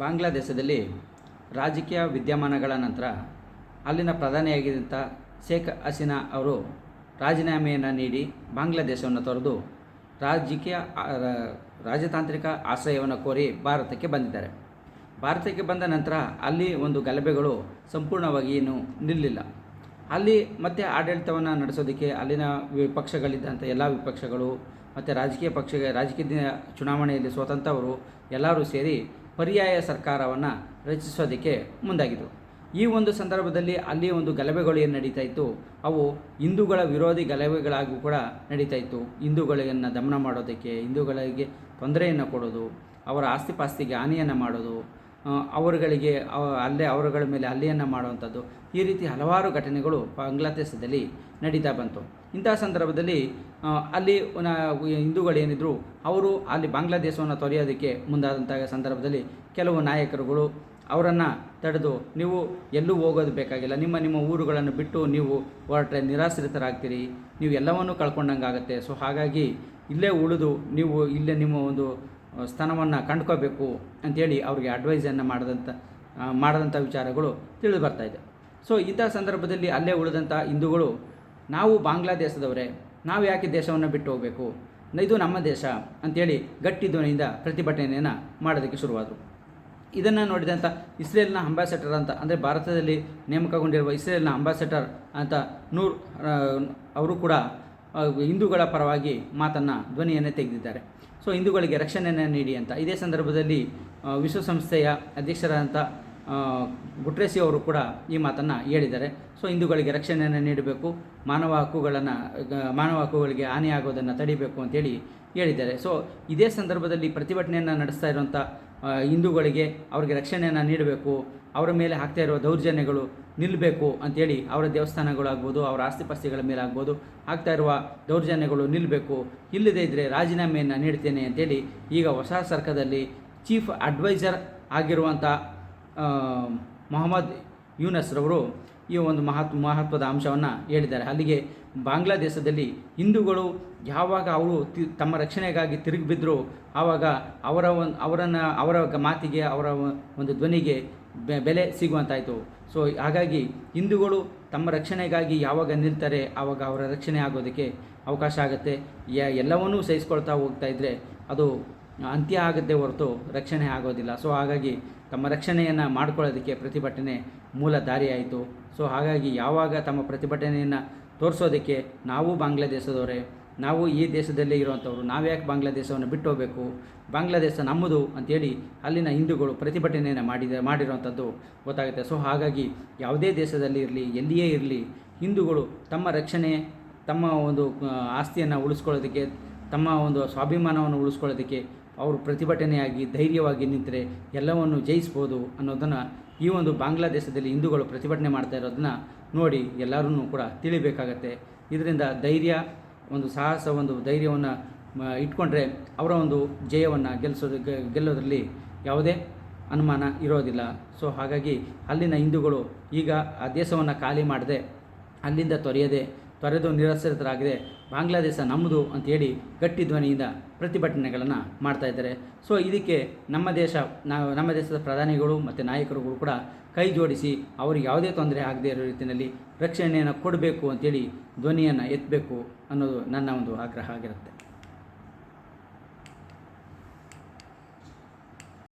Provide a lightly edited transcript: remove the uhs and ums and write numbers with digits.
ಬಾಂಗ್ಲಾದೇಶದಲ್ಲಿ ರಾಜಕೀಯ ವಿದ್ಯಮಾನಗಳ ನಂತರ ಅಲ್ಲಿನ ಪ್ರಧಾನಿಯಾಗಿದ್ದಂಥ ಶೇಖ್ ಹಸೀನಾ ಅವರು ರಾಜೀನಾಮೆಯನ್ನು ನೀಡಿ ಬಾಂಗ್ಲಾದೇಶವನ್ನು ತೊರೆದು ರಾಜತಾಂತ್ರಿಕ ಆಶ್ರಯವನ್ನು ಕೋರಿ ಭಾರತಕ್ಕೆ ಬಂದಿದ್ದಾರೆ. ಭಾರತಕ್ಕೆ ಬಂದ ನಂತರ ಅಲ್ಲಿ ಒಂದು ಗಲಭೆಗಳು ಸಂಪೂರ್ಣವಾಗಿ ಏನು ನಿಲ್ಲಿಲ್ಲ. ಅಲ್ಲಿ ಮತ್ತೆ ಆಡಳಿತವನ್ನು ನಡೆಸೋದಕ್ಕೆ ಅಲ್ಲಿನ ವಿಪಕ್ಷಗಳಿದ್ದಂಥ ಎಲ್ಲ ವಿಪಕ್ಷಗಳು ಮತ್ತು ರಾಜಕೀಯ ಚುನಾವಣೆಯಲ್ಲಿ ಸೋತಂಥವರು ಎಲ್ಲರೂ ಸೇರಿ ಪರ್ಯಾಯ ಸರ್ಕಾರವನ್ನು ರಚಿಸೋದಕ್ಕೆ ಮುಂದಾಗಿದ್ದರು. ಈ ಒಂದು ಸಂದರ್ಭದಲ್ಲಿ ಅಲ್ಲಿ ಒಂದು ಗಲಭೆಗಳು ಏನು ನಡೀತಾ ಇತ್ತು, ಅವು ಹಿಂದೂಗಳ ವಿರೋಧಿ ಗಲಭೆಗಳಾಗೂ ಕೂಡ ನಡೀತಾ ಇತ್ತು. ಹಿಂದೂಗಳನ್ನು ದಮನ ಮಾಡೋದಕ್ಕೆ, ಹಿಂದೂಗಳಿಗೆ ತೊಂದರೆಯನ್ನು ಕೊಡೋದು, ಅವರ ಆಸ್ತಿಪಾಸ್ತಿಗೆ ಹಾನಿಯನ್ನು ಮಾಡೋದು, ಅವರುಗಳ ಮೇಲೆ ಹಲ್ಲೆಯನ್ನು ಮಾಡುವಂಥದ್ದು, ಈ ರೀತಿ ಹಲವಾರು ಘಟನೆಗಳು ಬಾಂಗ್ಲಾದೇಶದಲ್ಲಿ ನಡೀತಾ ಬಂತು. ಇಂತಹ ಸಂದರ್ಭದಲ್ಲಿ ಅಲ್ಲಿ ಹಿಂದೂಗಳೇನಿದ್ರು ಅವರು ಅಲ್ಲಿ ಬಾಂಗ್ಲಾದೇಶವನ್ನು ತೊರೆಯೋದಕ್ಕೆ ಮುಂದಾದಂಥ ಸಂದರ್ಭದಲ್ಲಿ ಕೆಲವು ನಾಯಕರುಗಳು ಅವರನ್ನು ತಡೆದು, ನೀವು ಎಲ್ಲೂ ಹೋಗೋದು ಬೇಕಾಗಿಲ್ಲ, ನಿಮ್ಮ ಊರುಗಳನ್ನು ಬಿಟ್ಟು ನೀವು ಹೊರಟ್ರೆ ನಿರಾಶ್ರಿತರಾಗ್ತೀರಿ, ನೀವು ಎಲ್ಲವನ್ನೂ ಕಳ್ಕೊಂಡಂಗೆ ಆಗುತ್ತೆ. ಸೊ ಹಾಗಾಗಿ ಇಲ್ಲೇ ಉಳಿದು ನೀವು ಇಲ್ಲೇ ನಿಮ್ಮ ಒಂದು ಸ್ಥಾನವನ್ನು ಕಂಡ್ಕೋಬೇಕು ಅಂಥೇಳಿ ಅವ್ರಿಗೆ ಅಡ್ವೈಸನ್ನು ಮಾಡಿದಂಥ ವಿಚಾರಗಳು ತಿಳಿದು ಬರ್ತಾಯಿದೆ. ಸೊ ಇಂಥ ಸಂದರ್ಭದಲ್ಲಿ ಅಲ್ಲೇ ಉಳಿದಂಥ ಹಿಂದೂಗಳು, ನಾವು ಬಾಂಗ್ಲಾದೇಶದವರೇ, ನಾವು ಯಾಕೆ ದೇಶವನ್ನು ಬಿಟ್ಟು ಹೋಗಬೇಕು, ಇದು ನಮ್ಮ ದೇಶ ಅಂಥೇಳಿ ಗಟ್ಟಿ ಧ್ವನಿಯಿಂದ ಪ್ರತಿಭಟನೆಯನ್ನು ಮಾಡೋದಕ್ಕೆ ಶುರುವಾದರು. ಇದನ್ನು ನೋಡಿದಂಥ ಇಸ್ರೇಲ್ನ ಅಂಬಾಸೆಡರ್ ಅಂತ, ಅಂದರೆ ಭಾರತದಲ್ಲಿ ನೇಮಕಗೊಂಡಿರುವ ಇಸ್ರೇಲ್ನ ಅಂಬಾಸೆಡರ್ ಅಂತ ನೂರ್ ಅವರು ಕೂಡ ಹಿಂದೂಗಳ ಪರವಾಗಿ ಧ್ವನಿಯನ್ನು ತೆಗೆದಿದ್ದಾರೆ. ಸೊ ಹಿಂದೂಗಳಿಗೆ ರಕ್ಷಣೆಯನ್ನು ನೀಡಿ ಅಂತ. ಇದೇ ಸಂದರ್ಭದಲ್ಲಿ ವಿಶ್ವಸಂಸ್ಥೆಯ ಅಧ್ಯಕ್ಷರಾದಂಥ ಗುಟ್ರೆಸಿ ಅವರು ಕೂಡ ಈ ಮಾತನ್ನು ಹೇಳಿದ್ದಾರೆ. ಸೊ ಹಿಂದೂಗಳಿಗೆ ರಕ್ಷಣೆಯನ್ನು ನೀಡಬೇಕು, ಮಾನವ ಹಕ್ಕುಗಳಿಗೆ ಹಾನಿಯಾಗೋದನ್ನು ತಡಿಬೇಕು ಅಂತೇಳಿ ಹೇಳಿದ್ದಾರೆ. ಸೊ ಇದೇ ಸಂದರ್ಭದಲ್ಲಿ ಪ್ರತಿಭಟನೆಯನ್ನು ನಡೆಸ್ತಾ ಇರುವಂಥ ಹಿಂದೂಗಳಿಗೆ ಅವ್ರಿಗೆ ರಕ್ಷಣೆಯನ್ನು ನೀಡಬೇಕು, ಅವರ ಮೇಲೆ ಆಗ್ತಾ ಇರುವ ದೌರ್ಜನ್ಯಗಳು ನಿಲ್ಲಬೇಕು ಅಂಥೇಳಿ, ಅವರ ದೇವಸ್ಥಾನಗಳಾಗ್ಬೋದು, ಅವರ ಆಸ್ತಿಪಾಸ್ತಿಗಳ ಮೇಲಾಗ್ಬೋದು ಆಗ್ತಾ ಇರುವ ದೌರ್ಜನ್ಯಗಳು ನಿಲ್ಲಬೇಕು, ಇಲ್ಲದೇ ಇದ್ದರೆ ರಾಜೀನಾಮೆಯನ್ನು ನೀಡ್ತೇನೆ ಅಂತೇಳಿ ಈಗ ಹೊಸ ಸರ್ಕಾರದಲ್ಲಿ ಚೀಫ್ ಅಡ್ವೈಸರ್ ಆಗಿರುವಂಥ ಮೊಹಮ್ಮದ್ ಯೂನಸ್ ರವರು ಈ ಒಂದು ಮಹತ್ವದ ಅಂಶವನ್ನು ಹೇಳಿದ್ದಾರೆ. ಅಲ್ಲಿಗೆ ಬಾಂಗ್ಲಾದೇಶದಲ್ಲಿ ಹಿಂದೂಗಳು ಯಾವಾಗ ಅವರು ತಮ್ಮ ರಕ್ಷಣೆಗಾಗಿ ತಿರುಗಿಬಿದ್ದರು, ಆವಾಗ ಅವರ ಮಾತಿಗೆ, ಅವರ ಒಂದು ಧ್ವನಿಗೆ ಬೆಲೆ ಸಿಗುವಂತಾಯಿತು. ಸೊ ಹಾಗಾಗಿ ಹಿಂದೂಗಳು ತಮ್ಮ ರಕ್ಷಣೆಗಾಗಿ ಯಾವಾಗ ನಿಲ್ತಾರೆ, ಆವಾಗ ಅವರ ರಕ್ಷಣೆ ಆಗೋದಕ್ಕೆ ಅವಕಾಶ ಆಗುತ್ತೆ. ಎಲ್ಲವನ್ನೂ ಸಹಿಸ್ಕೊಳ್ತಾ ಹೋಗ್ತಾ ಇದ್ದರೆ ಅದು ಅಂತ್ಯ ಆಗುತ್ತೆ ಹೊರತು ರಕ್ಷಣೆ ಆಗೋದಿಲ್ಲ. ಸೊ ಹಾಗಾಗಿ ತಮ್ಮ ರಕ್ಷಣೆಯನ್ನು ಮಾಡ್ಕೊಳ್ಳೋದಕ್ಕೆ ಪ್ರತಿಭಟನೆ ಮೂಲ ದಾರಿಯಾಯಿತು. ಸೊ ಹಾಗಾಗಿ ಯಾವಾಗ ತಮ್ಮ ಪ್ರತಿಭಟನೆಯನ್ನು ತೋರಿಸೋದಕ್ಕೆ, ನಾವು ಬಾಂಗ್ಲಾದೇಶದವರೇ, ನಾವು ಈ ದೇಶದಲ್ಲೇ ಇರುವಂಥವ್ರು, ನಾವ್ಯಾಕೆ ಬಾಂಗ್ಲಾದೇಶವನ್ನು ಬಿಟ್ಟು ಹೋಗಬೇಕು, ಬಾಂಗ್ಲಾದೇಶ ನಮ್ಮದು ಅಂಥೇಳಿ ಅಲ್ಲಿನ ಹಿಂದೂಗಳು ಪ್ರತಿಭಟನೆಯನ್ನು ಮಾಡಿರುವಂಥದ್ದು ಗೊತ್ತಾಗುತ್ತೆ. ಸೊ ಹಾಗಾಗಿ ಯಾವುದೇ ದೇಶದಲ್ಲಿ ಇರಲಿ, ಎಲ್ಲಿಯೇ ಇರಲಿ, ಹಿಂದೂಗಳು ತಮ್ಮ ರಕ್ಷಣೆ, ತಮ್ಮ ಒಂದು ಆಸ್ತಿಯನ್ನು ಉಳಿಸ್ಕೊಳ್ಳೋದಕ್ಕೆ, ತಮ್ಮ ಒಂದು ಸ್ವಾಭಿಮಾನವನ್ನು ಉಳಿಸ್ಕೊಳ್ಳೋದಕ್ಕೆ ಅವರು ಪ್ರತಿಭಟನೆಯಾಗಿ ಧೈರ್ಯವಾಗಿ ನಿಂತರೆ ಎಲ್ಲವನ್ನು ಜಯಿಸ್ಬೋದು ಅನ್ನೋದನ್ನು ಈ ಒಂದು ಬಾಂಗ್ಲಾದೇಶದಲ್ಲಿ ಹಿಂದೂಗಳು ಪ್ರತಿಭಟನೆ ಮಾಡ್ತಾ ಇರೋದನ್ನು ನೋಡಿ ಎಲ್ಲರೂ ಕೂಡ ತಿಳಿಬೇಕಾಗತ್ತೆ. ಇದರಿಂದ ಒಂದು ಸಾಹಸ, ಒಂದು ಧೈರ್ಯವನ್ನು ಇಟ್ಕೊಂಡ್ರೆ ಅವರ ಒಂದು ಜಯವನ್ನು ಗೆಲ್ಲೋದ್ರಲ್ಲಿ ಯಾವುದೇ ಅನುಮಾನ ಇರೋದಿಲ್ಲ. ಸೊ ಹಾಗಾಗಿ ಅಲ್ಲಿನ ಹಿಂದೂಗಳು ಈಗ ಆ ದೇಶವನ್ನು ಖಾಲಿ ಮಾಡದೆ, ಅಲ್ಲಿಂದ ತೊರೆದು ನಿರಾಶ್ರಿತರಾಗಿದೆ, ಬಾಂಗ್ಲಾದೇಶ ನಮ್ಮದು ಅಂಥೇಳಿ ಗಟ್ಟಿ ಧ್ವನಿಯಿಂದ ಪ್ರತಿಭಟನೆಗಳನ್ನು ಮಾಡ್ತಾಯಿದ್ದಾರೆ. ಸೊ ಇದಕ್ಕೆ ನಮ್ಮ ದೇಶದ ಪ್ರಧಾನಿಗಳು ಮತ್ತು ನಾಯಕರುಗಳು ಕೂಡ ಕೈ ಜೋಡಿಸಿ ಅವ್ರಿಗೆ ಯಾವುದೇ ತೊಂದರೆ ಆಗದೇ ಇರೋ ರೀತಿಯಲ್ಲಿ ರಕ್ಷಣೆಯನ್ನು ಕೊಡಬೇಕು ಅಂಥೇಳಿ ಧ್ವನಿಯನ್ನು ಎತ್ತಬೇಕು ಅನ್ನೋದು ನನ್ನ ಒಂದು ಆಗ್ರಹ ಆಗಿರುತ್ತೆ.